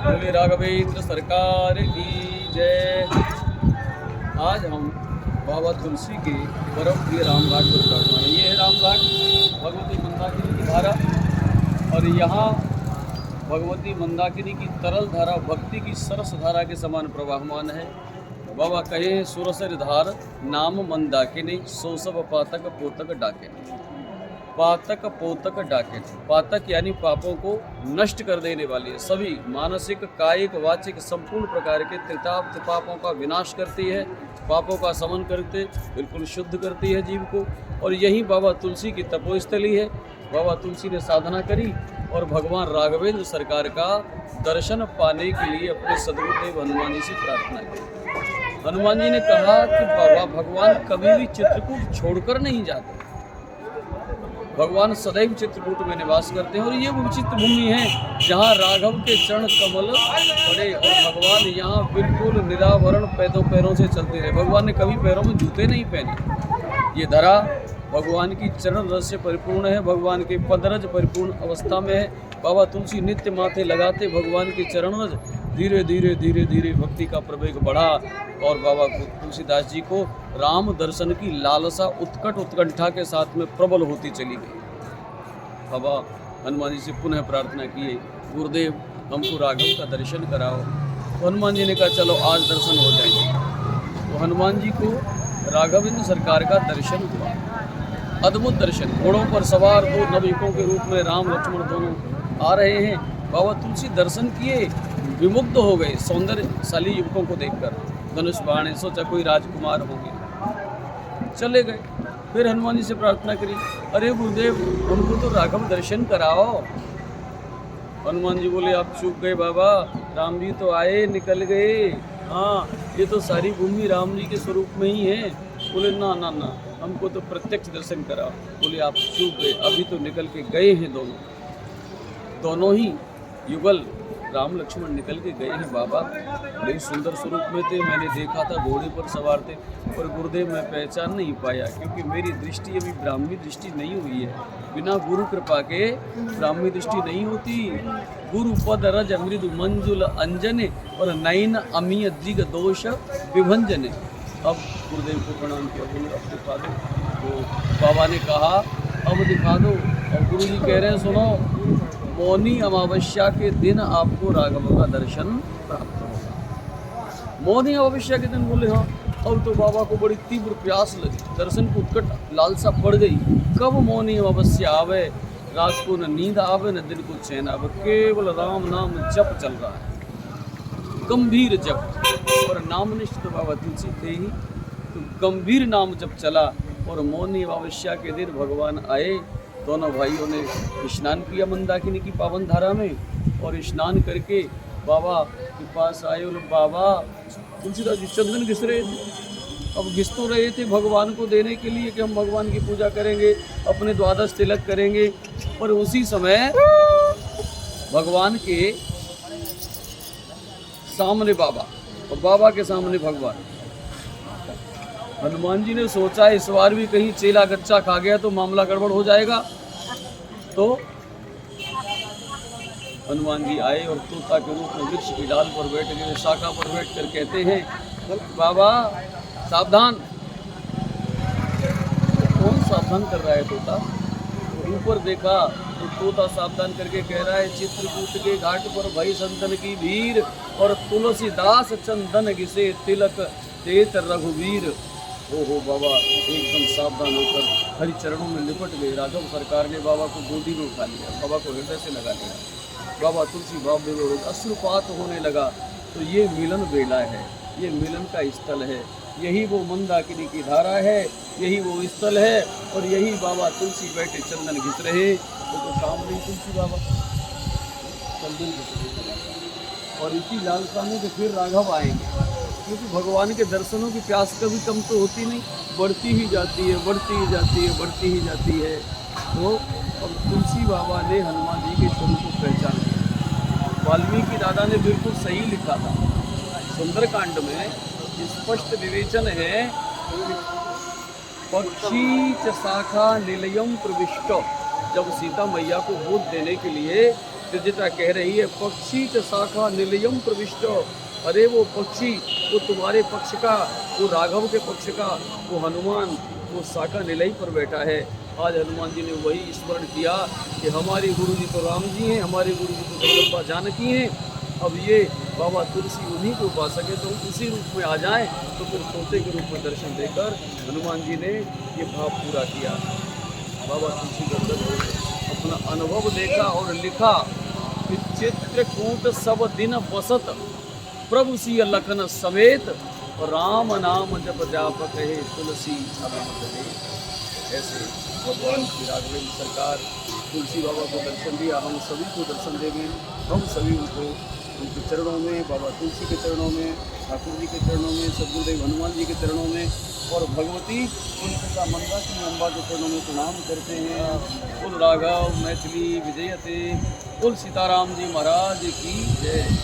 बोले राघवेंद्र सरकार की जय। आज हम बाबा तुलसी के परम प्रिय रामघाट पर चढ़ रहे हैं। ये है रामघाट, भगवती मंदाकिनी की धारा, और यहाँ भगवती मंदाकिनी की तरल धारा भक्ति की सरस धारा के समान प्रवाहमान है। बाबा कहे सुरसर धार नाम मंदाकिनी, सो सब पातक पोतक डाके। पातक पोतक डाके, पातक यानी पापों को नष्ट कर देने वाली है। सभी मानसिक कायिक वाचिक संपूर्ण प्रकार के त्रिताप पापों का विनाश करती है, पापों का समन करते बिल्कुल शुद्ध करती है जीव को। और यही बाबा तुलसी की तपोस्थली है। बाबा तुलसी ने साधना करी और भगवान राघवेंद्र सरकार का दर्शन पाने के लिए अपने सदगुरुदेव हनुमान जी से प्रार्थना की। हनुमान जी ने कहा कि बाबा भगवान कभी भी चित्रकूट छोड़कर नहीं जाते, भगवान सदैव चित्रकूट में निवास करते हैं। और ये वो विचित्र भूमि है जहाँ राघव के चरण कमल पड़े और भगवान यहाँ बिल्कुल निरावरण पैरों से चलते रहे। भगवान ने कभी पैरों में जूते नहीं पहने। ये धरा भगवान की चरण रस से परिपूर्ण है, भगवान के पदरज परिपूर्ण अवस्था में है। बाबा तुलसी नित्य माथे लगाते भगवान के चरण रज धीरे धीरे धीरे धीरे भक्ति का प्रवेग बढ़ा और बाबा तुलसीदास जी को राम दर्शन की लालसा उत्कट उत्कंठा के साथ में प्रबल होती चली गई। बाबा हनुमान जी से पुनः प्रार्थना किए, गुरुदेव हमको राघव का दर्शन कराओ। तो हनुमान जी ने कहा चलो आज दर्शन हो जाएंगे। तो हनुमान जी को राघवेंद्र सरकार का दर्शन हुआ, अद्भुत दर्शन। घोड़ों पर सवार दो नवयुवकों के रूप में राम लक्ष्मण दोनों आ रहे हैं। बाबा तुलसी दर्शन किए, विमुग्ध हो गए सौंदर्यशाली युवकों को देखकर। धनुष बाण, सोचा कोई राजकुमार होंगे, चले गए। फिर हनुमान जी से प्रार्थना करी, अरे गुरुदेव हमको तो राघव दर्शन कराओ। हनुमान जी बोले आप चूक गए बाबा, राम जी तो आए निकल गए। हाँ, ये तो सारी भूमि राम जी के स्वरूप में ही है। बोले ना ना ना, हमको तो प्रत्यक्ष दर्शन कराओ। बोले आप चूक गए, अभी तो निकल के गए हैं दोनों ही युगल राम लक्ष्मण निकल के गए हैं बाबा। बड़े सुंदर स्वरूप में थे, मैंने देखा था घोड़े पर सवार थे। और गुरुदेव मैं पहचान नहीं पाया क्योंकि मेरी दृष्टि अभी ब्राह्मी दृष्टि नहीं हुई है। बिना गुरु कृपा के ब्राह्मी दृष्टि नहीं होती। गुरु पद रज मृदु मंजुल अंजने और नयन अमीय दिग दोष विभंजने। अब गुरुदेव को प्रणाम किया, बोले अब दिखा दो। तो बाबा ने कहा अब दिखा दो। और गुरु जी कह रहे हैं सुनो, मौनी अमावस्या के दिन आपको राघव का दर्शन प्राप्त होगा। मौनी अमावस्या के दिन बोले हाँ। अब तो बाबा को बड़ी तीव्र प्यास लगी, दर्शन को उत्कट लालसा पड़ गई। कब मौनी अमावस्या आवे, रात को न नींद आवे न दिन को चैन आवे, केवल राम नाम जप चल रहा है, गंभीर जप। और नामनिष्ठ तो बाबा तुलसी थे ही, तो गंभीर नाम जप चला। और मौनी अमावस्या के दिन भगवान आए। दोनों भाइयों ने स्नान किया मंदाकिनी की पावन धारा में। और स्नान करके बाबा के पास आए और बाबा तुलसीदास जी चंदन घिस रहे थे। अब घिस तो रहे थे भगवान को देने के लिए कि हम भगवान की पूजा करेंगे, अपने द्वादश तिलक करेंगे। पर उसी समय भगवान के सामने बाबा और बाबा के सामने भगवान। हनुमान जी ने सोचा इस बार भी कहीं चेला गच्चा खा गया तो मामला गड़बड़ हो जाएगा। तो हनुमान जी आए और तोता के रूप में वृक्ष की डाल पर बैठ गए, शाखा पर बैठ कर कहते हैं बाबा सावधान। कौन सावधान कर रहा है तोता? ऊपर देखा तो तोता सावधान करके कह रहा है चित्रकूट के घाट पर भई संतन की भीड़ और तुलसीदास चंदन घिसे तिलक तेत रघुवीर। हो बाबा एकदम सावधान होकर हरि चरणों में लिपट गए। राघव सरकार ने बाबा को गोदी में उठा लिया, बाबा को हृदय से लगा लिया। बाबा तुलसी भाव में अश्रुपात होने लगा। तो ये मिलन बेला है, ये मिलन का स्थल है, यही वो मंदाकिनी की धारा है, यही वो स्थल है। और यही बाबा तुलसी बैठे चंदन घिस रहे। तो काम नहीं तुलसी बाबा चंदन घिस रहे। और इसी लालसा में तो फिर राघव आएंगे, क्योंकि भगवान के दर्शनों की प्यास कभी कम तो होती नहीं, बढ़ती ही जाती है, बढ़ती ही जाती है, बढ़ती ही जाती है। तो अब तुलसी बाबा ने हनुमान जी के स्वरूप को पहचान लिया। वाल्मीकि दादा ने बिल्कुल सही लिखा था, सुंदरकांड में स्पष्ट विवेचन है। पक्षी च शाखा निलयम प्रविष्ट, जब सीता मैया को बोध देने के लिए त्रिजटा कह रही है, पक्षी च शाखा निलयम प्रविष्ट। अरे वो पक्षी, वो तुम्हारे पक्ष का, वो राघव के पक्ष का, वो हनुमान, वो शाखा निलय पर बैठा है। आज हनुमान जी ने वही स्मरण किया कि हमारे गुरु जी तो राम जी हैं, हमारे गुरु जी तो जगदम्बा जानकी हैं। अब ये बाबा तुलसी उन्हीं के उपासक है, तो उसी रूप में आ जाएं। तो फिर तोते के रूप में दर्शन देकर हनुमान जी ने ये भाव पूरा किया। बाबा तुलसी दत्त अपना अनुभव देखा और लिखा कि चित्रकूट सब दिन बसत, प्रभु सिय लखन समेत, राम नाम जप जाप कहे तुलसी अभिमत दे। ऐसे भगवान श्री राघवेंद्र सरकार तुलसी बाबा को दर्शन दिया, हम सभी को दर्शन देंगे। हम सभी उनको उनके चरणों में, बाबा तुलसी के चरणों में, ठाकुर जी के चरणों में, सदगुरुदेव हनुमान जी के चरणों में और भगवती तुलसिका मंदाकिनी अम्बा के चरणों में प्रणाम करते हैं। कुल राघव मैथिली विजयते। कुल सीताराम जी महाराज की जय।